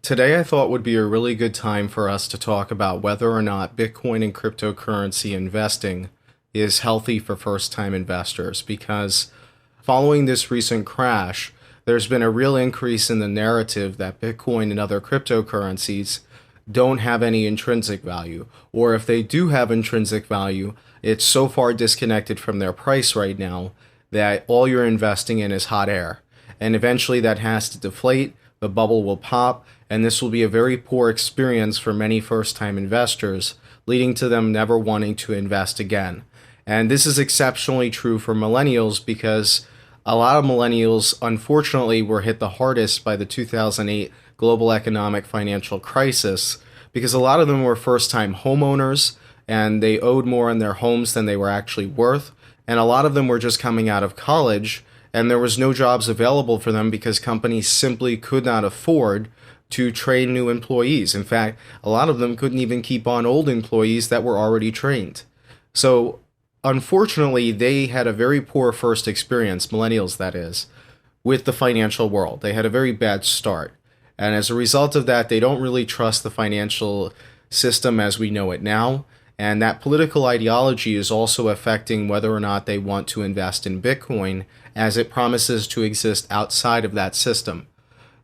Today, I thought would be a really good time for us to talk about whether or not Bitcoin and cryptocurrency investing is healthy for first time investors because following this recent crash, there's been a real increase in the narrative that Bitcoin and other cryptocurrencies don't have any intrinsic value, or if they do have intrinsic value, it's so far disconnected from their price right now that all you're investing in is hot air. And eventually that has to deflate, the bubble will pop, and this will be a very poor experience for many first time investors, leading to them never wanting to invest again. And this is exceptionally true for millennials because a lot of millennials, unfortunately, were hit the hardest by the 2008 global economic financial crisis because a lot of them were first time homeowners and they owed more on their homes than they were actually worth. And a lot of them were just coming out of college and there was no jobs available for them because companies simply could not afford to train new employees. In fact, a lot of them couldn't even keep on old employees that were already trained. So unfortunately, they had a very poor first experience, millennials that is, with the financial world. They had a very bad start. And as a result of that, they don't really trust the financial system as we know it now. And that political ideology is also affecting whether or not they want to invest in Bitcoin as it promises to exist outside of that system.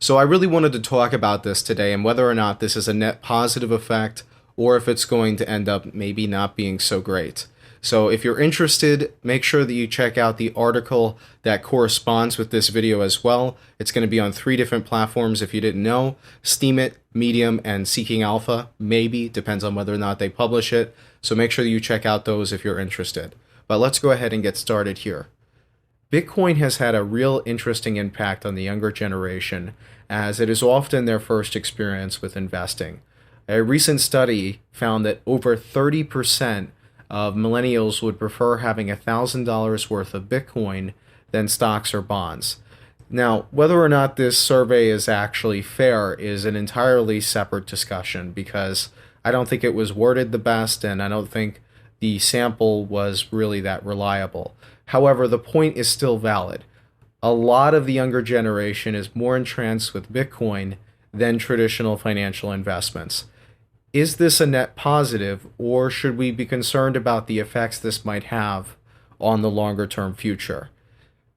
So I really wanted to talk about this today and whether or not this is a net positive effect or if it's going to end up maybe not being so great. So if you're interested, make sure that you check out the article that corresponds with this video as well. It's going to be on 3 different platforms if you didn't know: Steemit, Medium, and Seeking Alpha. Maybe, depends on whether or not they publish it. So make sure that you check out those if you're interested. But let's go ahead and get started here. Bitcoin has had a real interesting impact on the younger generation as it is often their first experience with investing. A recent study found that over 30% of millennials would prefer having $1,000 worth of Bitcoin than stocks or bonds. Now, whether or not this survey is actually fair is an entirely separate discussion because I don't think it was worded the best and I don't think the sample was really that reliable. However, the point is still valid. A lot of the younger generation is more entranced with Bitcoin than traditional financial investments. Is this a net positive, or should we be concerned about the effects this might have on the longer term future?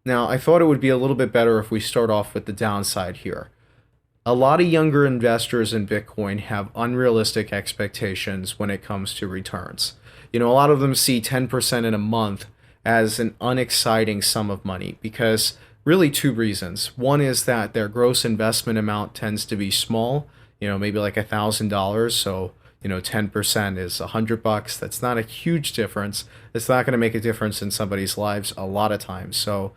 Now, I thought it would be a little bit better if we start off with the downside here. A lot of younger investors in Bitcoin have unrealistic expectations when it comes to returns. A lot of them see 10% in a month as an unexciting sum of money because really 2 reasons. One is that their gross investment amount tends to be small, maybe like $1,000. So, 10% is $100. That's not a huge difference. It's not going to make a difference in somebody's lives a lot of times. So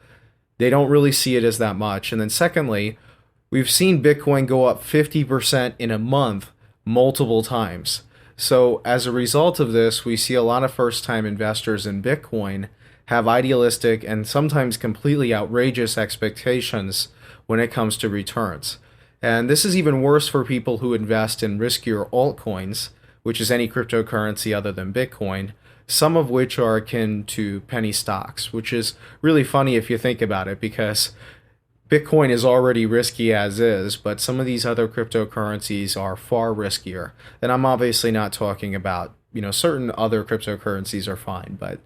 they don't really see it as that much. And then secondly, we've seen Bitcoin go up 50% in a month multiple times. So as a result of this, we see a lot of first-time investors in Bitcoin have idealistic and sometimes completely outrageous expectations when it comes to returns. And this is even worse for people who invest in riskier altcoins, which is any cryptocurrency other than Bitcoin, some of which are akin to penny stocks, which is really funny if you think about it because Bitcoin is already risky as is, but some of these other cryptocurrencies are far riskier. And I'm obviously not talking about, certain other cryptocurrencies are fine, but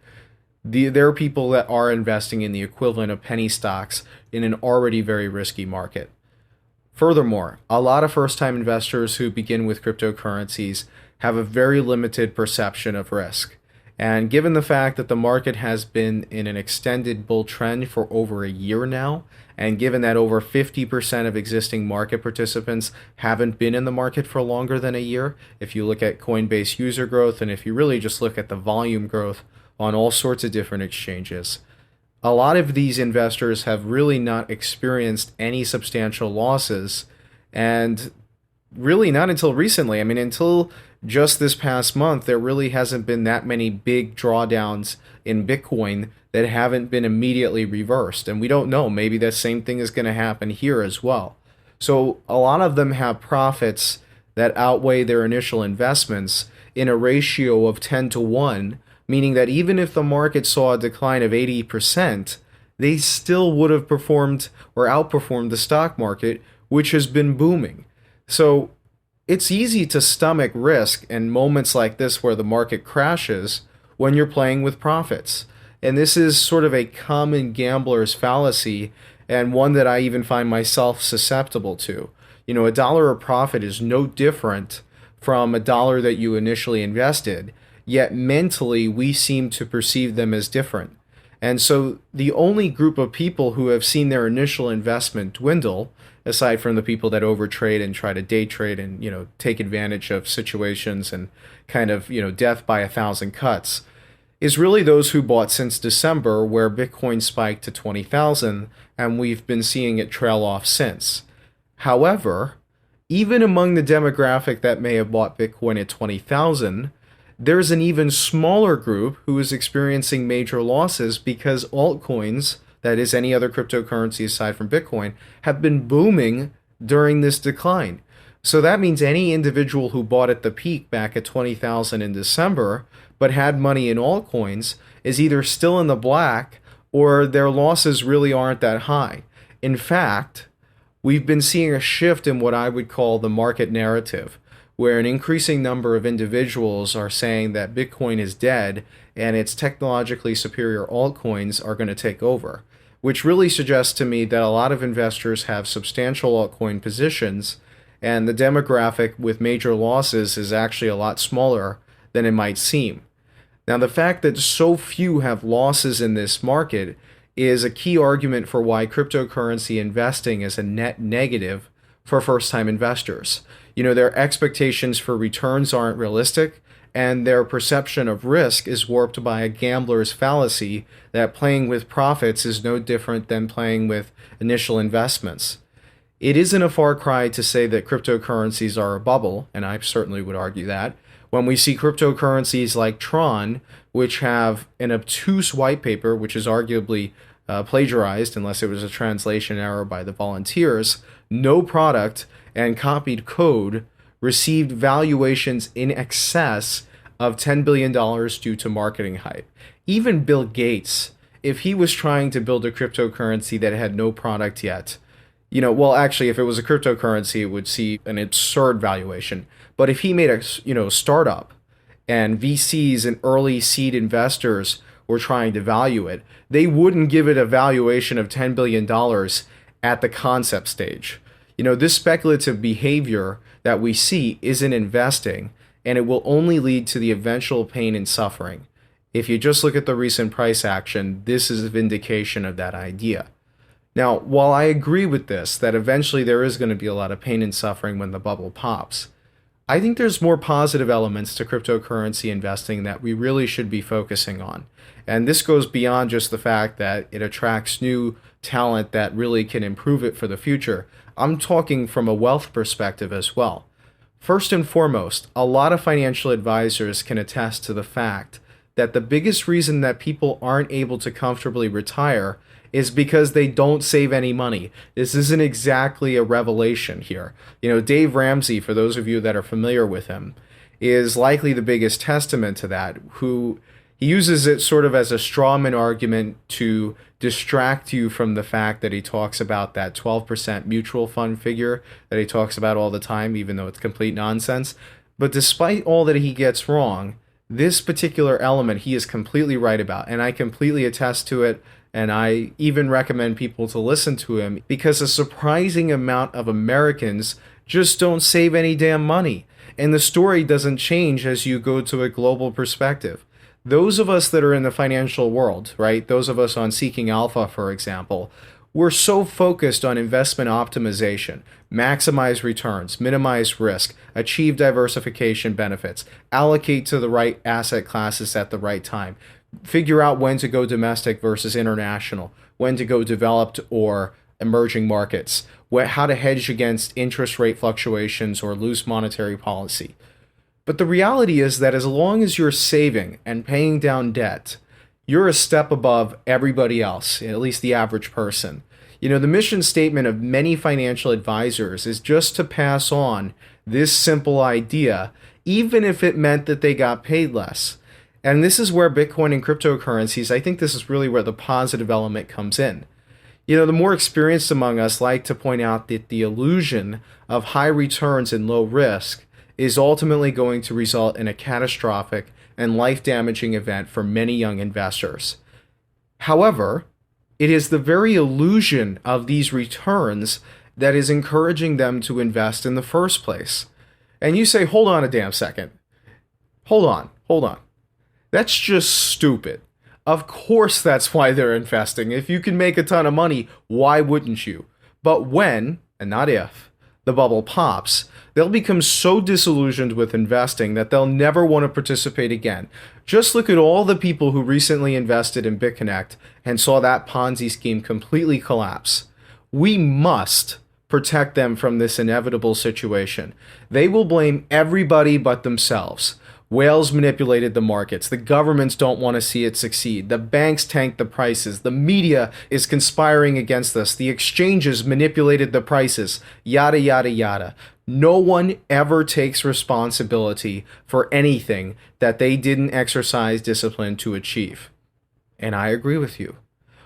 there are people that are investing in the equivalent of penny stocks in an already very risky market. Furthermore, a lot of first-time investors who begin with cryptocurrencies have a very limited perception of risk. And given the fact that the market has been in an extended bull trend for over a year now, and given that over 50% of existing market participants haven't been in the market for longer than a year, if you look at Coinbase user growth, and if you really just look at the volume growth on all sorts of different exchanges, a lot of these investors have really not experienced any substantial losses, and really not until recently. Until just this past month, there really hasn't been that many big drawdowns in Bitcoin that haven't been immediately reversed. And we don't know, maybe the same thing is going to happen here as well. So a lot of them have profits that outweigh their initial investments in a ratio of 10 to 1, meaning that even if the market saw a decline of 80%, they still would have performed or outperformed the stock market, which has been booming. So it's easy to stomach risk in moments like this where the market crashes when you're playing with profits. And this is sort of a common gambler's fallacy, and one that I even find myself susceptible to. A dollar of profit is no different from a dollar that you initially invested, yet mentally we seem to perceive them as different. And so the only group of people who have seen their initial investment dwindle, aside from the people that overtrade and try to day trade and, take advantage of situations and kind of, death by 1,000 cuts, is really those who bought since December, where Bitcoin spiked to 20,000, and we've been seeing it trail off since. However, even among the demographic that may have bought Bitcoin at 20,000, there's an even smaller group who is experiencing major losses because altcoins, that is any other cryptocurrency aside from Bitcoin, have been booming during this decline. So that means any individual who bought at the peak back at 20,000 in December but had money in altcoins is either still in the black or their losses really aren't that high. In fact, we've been seeing a shift in what I would call the market narrative, where an increasing number of individuals are saying that Bitcoin is dead and its technologically superior altcoins are going to take over, which really suggests to me that a lot of investors have substantial altcoin positions, and the demographic with major losses is actually a lot smaller than it might seem. Now, the fact that so few have losses in this market is a key argument for why cryptocurrency investing is a net negative for first-time investors. Their expectations for returns aren't realistic, and their perception of risk is warped by a gambler's fallacy that playing with profits is no different than playing with initial investments. It isn't a far cry to say that cryptocurrencies are a bubble, and I certainly would argue that, when we see cryptocurrencies like Tron, which have an obtuse white paper, which is arguably plagiarized unless it was a translation error by the volunteers, no product, and copied code, received valuations in excess of $10 billion due to marketing hype. Even Bill Gates, if he was trying to build a cryptocurrency that had no product yet, actually, if it was a cryptocurrency, it would see an absurd valuation. But if he made a, startup and VCs and early seed investors were trying to value it, they wouldn't give it a valuation of $10 billion at the concept stage. This speculative behavior that we see isn't investing, and it will only lead to the eventual pain and suffering. If you just look at the recent price action, this is a vindication of that idea. Now, while I agree with this, that eventually there is going to be a lot of pain and suffering when the bubble pops, I think there's more positive elements to cryptocurrency investing that we really should be focusing on. And this goes beyond just the fact that it attracts new talent that really can improve it for the future. I'm talking from a wealth perspective as well. First and foremost, a lot of financial advisors can attest to the fact that the biggest reason that people aren't able to comfortably retire is because they don't save any money. This isn't exactly a revelation here. Dave Ramsey, for those of you that are familiar with him, is likely the biggest testament to that, who he uses it sort of as a strawman argument to distract you from the fact that he talks about that 12% mutual fund figure that he talks about all the time, even though it's complete nonsense. But despite all that he gets wrong, this particular element he is completely right about, and I completely attest to it. And I even recommend people to listen to him because a surprising amount of Americans just don't save any damn money. And the story doesn't change as you go to a global perspective. Those of us that are in the financial world, right? Those of us on Seeking Alpha, for example, we're so focused on investment optimization, maximize returns, minimize risk, achieve diversification benefits, allocate to the right asset classes at the right time, figure out when to go domestic versus international, when to go developed or emerging markets, how to hedge against interest rate fluctuations or loose monetary policy. But the reality is that as long as you're saving and paying down debt, you're a step above everybody else, at least the average person. The mission statement of many financial advisors is just to pass on this simple idea, even if it meant that they got paid less. And this is where Bitcoin and cryptocurrencies, I think this is really where the positive element comes in. The more experienced among us like to point out that the illusion of high returns and low risk is ultimately going to result in a catastrophic and life-damaging event for many young investors. However, it is the very illusion of these returns that is encouraging them to invest in the first place. And you say, hold on a damn second. Hold on. That's just stupid. Of course that's why they're investing. If you can make a ton of money, why wouldn't you? But when, and not if, the bubble pops, they'll become so disillusioned with investing that they'll never want to participate again. Just look at all the people who recently invested in BitConnect and saw that Ponzi scheme completely collapse. We must protect them from this inevitable situation. They will blame everybody but themselves. Whales manipulated the markets. The governments don't want to see it succeed. The banks tanked the prices. The media is conspiring against us. The exchanges manipulated the prices. Yada, yada, yada. No one ever takes responsibility for anything that they didn't exercise discipline to achieve. And I agree with you.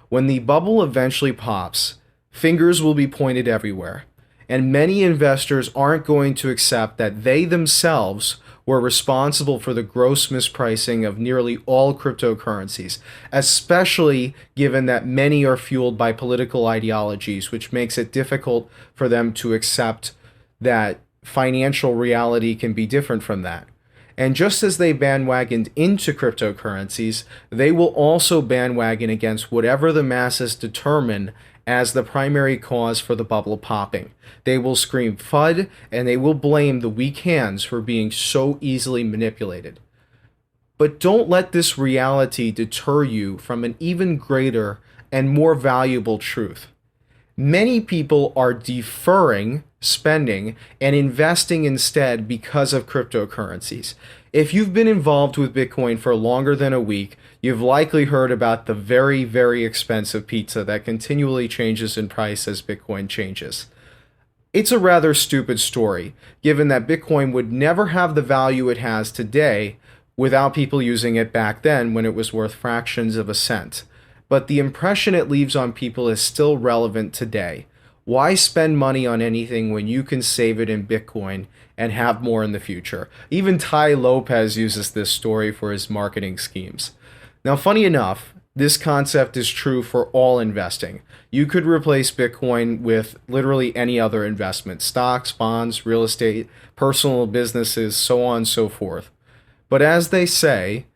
When the bubble eventually pops, fingers will be pointed everywhere. And many investors aren't going to accept that they themselves were responsible for the gross mispricing of nearly all cryptocurrencies, especially given that many are fueled by political ideologies, which makes it difficult for them to accept that financial reality can be different from that. And just as they bandwagoned into cryptocurrencies, they will also bandwagon against whatever the masses determine as the primary cause for the bubble popping. They will scream FUD, and they will blame the weak hands for being so easily manipulated. But don't let this reality deter you from an even greater and more valuable truth. Many people are deferring spending and investing instead because of cryptocurrencies. If you've been involved with Bitcoin for longer than a week, you've likely heard about the very, very expensive pizza that continually changes in price as Bitcoin changes. It's a rather stupid story, given that Bitcoin would never have the value it has today without people using it back then when it was worth fractions of a cent. But the impression it leaves on people is still relevant today. Why spend money on anything when you can save it in Bitcoin and have more in the future? Even Tai Lopez uses this story for his marketing schemes. Now, funny enough, this concept is true for all investing. You could replace Bitcoin with literally any other investment: stocks, bonds, real estate, personal businesses, so on and so forth. But as they say,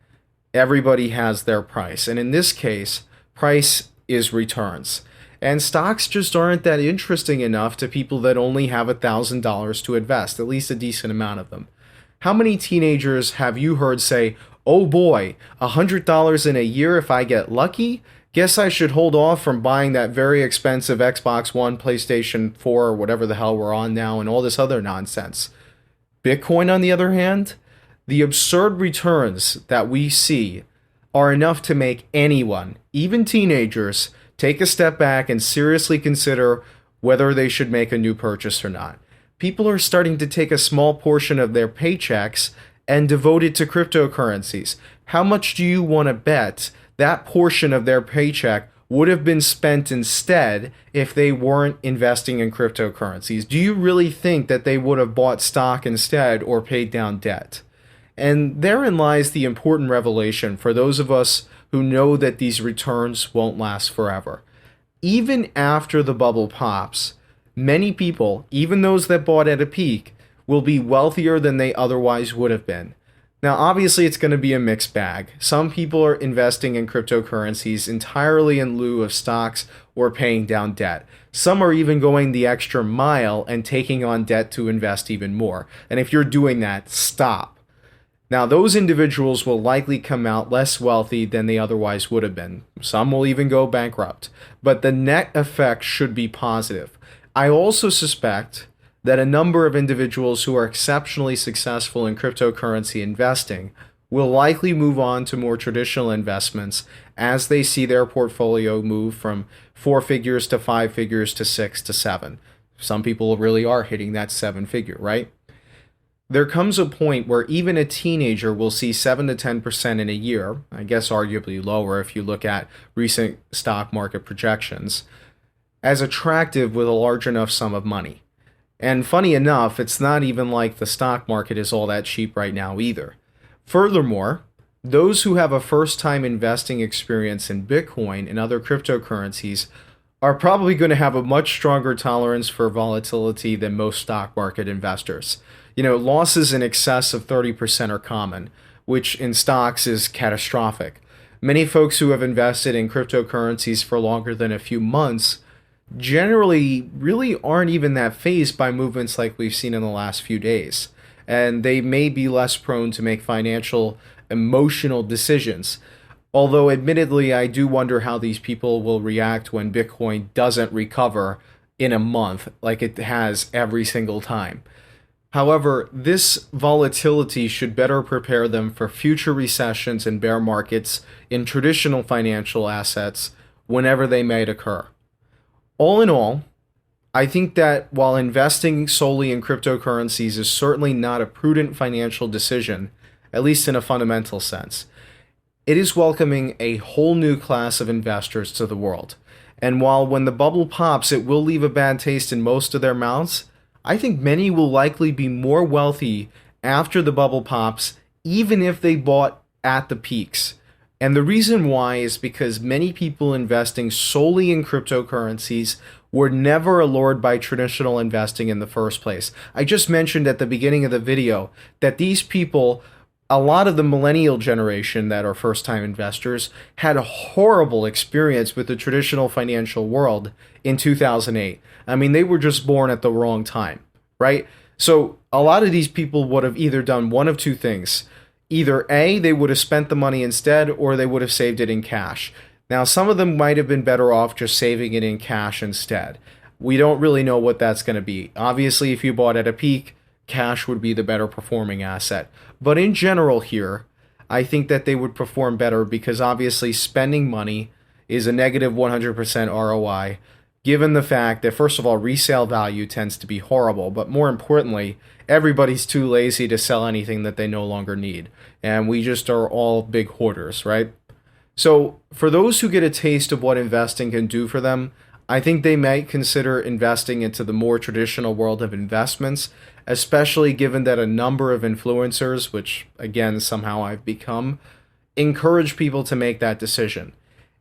everybody has their price. And in this case, price is returns. And stocks just aren't that interesting enough to people that only have $1,000 to invest, at least a decent amount of them. How many teenagers have you heard say, "Oh boy, $100 in a year if I get lucky? Guess I should hold off from buying that very expensive Xbox One, PlayStation 4, or whatever the hell we're on now, and all this other nonsense." Bitcoin, on the other hand, the absurd returns that we see are enough to make anyone, even teenagers, take a step back and seriously consider whether they should make a new purchase or not. People are starting to take a small portion of their paychecks and devote it to cryptocurrencies. How much do you want to bet that portion of their paycheck would have been spent instead if they weren't investing in cryptocurrencies? Do you really think that they would have bought stock instead or paid down debt? And therein lies the important revelation for those of us who know that these returns won't last forever. Even after the bubble pops, many people, even those that bought at a peak, will be wealthier than they otherwise would have been. Now, obviously, it's going to be a mixed bag. Some people are investing in cryptocurrencies entirely in lieu of stocks or paying down debt. Some are even going the extra mile and taking on debt to invest even more. And if you're doing that, stop. Now, those individuals will likely come out less wealthy than they otherwise would have been. Some will even go bankrupt. But the net effect should be positive. I also suspect that a number of individuals who are exceptionally successful in cryptocurrency investing will likely move on to more traditional investments as they see their portfolio move from 4 figures to 5 figures to 6 to 7. Some people really are hitting that 7-figure, right? There comes a point where even a teenager will see 7 to 10% in a year, I guess arguably lower if you look at recent stock market projections. as attractive with a large enough sum of money. And funny enough, it's not even like the stock market is all that cheap right now either. Furthermore, those who have a first time investing experience in Bitcoin and other cryptocurrencies are probably going to have a much stronger tolerance for volatility than most stock market investors. Losses in excess of 30% are common, which in stocks is catastrophic. Many folks who have invested in cryptocurrencies for longer than a few months generally really aren't even that fazed by movements like we've seen in the last few days. And they may be less prone to make financial, emotional decisions. Although, admittedly, I do wonder how these people will react when Bitcoin doesn't recover in a month like it has every single time. However, this volatility should better prepare them for future recessions and bear markets in traditional financial assets whenever they might occur. All in all, I think that while investing solely in cryptocurrencies is certainly not a prudent financial decision, at least in a fundamental sense, it is welcoming a whole new class of investors to the world. And while when the bubble pops, it will leave a bad taste in most of their mouths, I think many will likely be more wealthy after the bubble pops, even if they bought at the peaks. And the reason why is because many people investing solely in cryptocurrencies were never allured by traditional investing in the first place. I just mentioned at the beginning of the video that these people, a lot of the millennial generation that are first-time investors, had a horrible experience with the traditional financial world in 2008. I mean, they were just born at the wrong time, right? So a lot of these people would have either done one of two things. Either A, they would have spent the money instead, or they would have saved it in cash. Now, some of them might have been better off just saving it in cash instead. We don't really know what that's going to be. Obviously, if you bought at a peak, cash would be the better performing asset. But in general here, I think that they would perform better because obviously spending money is a negative 100% ROI, given the fact that, first of all, resale value tends to be horrible, but more importantly, everybody's too lazy to sell anything that they no longer need. And we just are all big hoarders, right? So for those who get a taste of what investing can do for them, I think they might consider investing into the more traditional world of investments, especially given that a number of influencers, which again somehow I've become, encourage people to make that decision.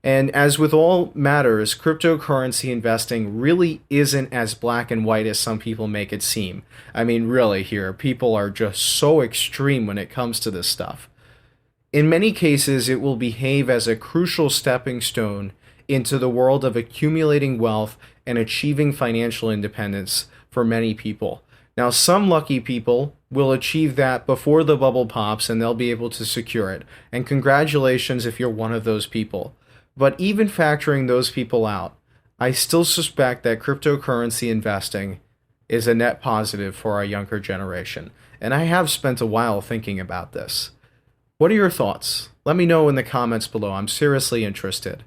And as with all matters, cryptocurrency investing really isn't as black and white as some people make it seem. I mean, really here, people are just so extreme when it comes to this stuff. In many cases, it will behave as a crucial stepping stone into the world of accumulating wealth and achieving financial independence for many people. Now, some lucky people will achieve that before the bubble pops and they'll be able to secure it. And congratulations if you're one of those people. But even factoring those people out, I still suspect that cryptocurrency investing is a net positive for our younger generation. And I have spent a while thinking about this. What are your thoughts? Let me know in the comments below. I'm seriously interested.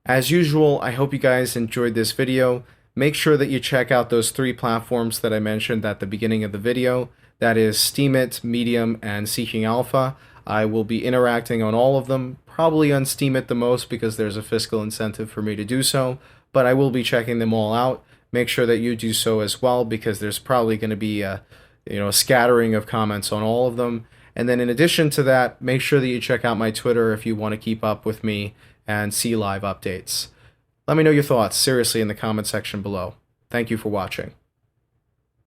As usual, I hope you guys enjoyed this video. Make sure that you check out those 3 platforms that I mentioned at the beginning of the video. That is Steemit, Medium, and Seeking Alpha. I will be interacting on all of them, probably on Steemit the most because there's a fiscal incentive for me to do so, but I will be checking them all out. Make sure that you do so as well because there's probably going to be a scattering of comments on all of them. And then in addition to that, make sure that you check out my Twitter if you want to keep up with me and see live updates. Let me know your thoughts, seriously, in the comment section below. Thank you for watching.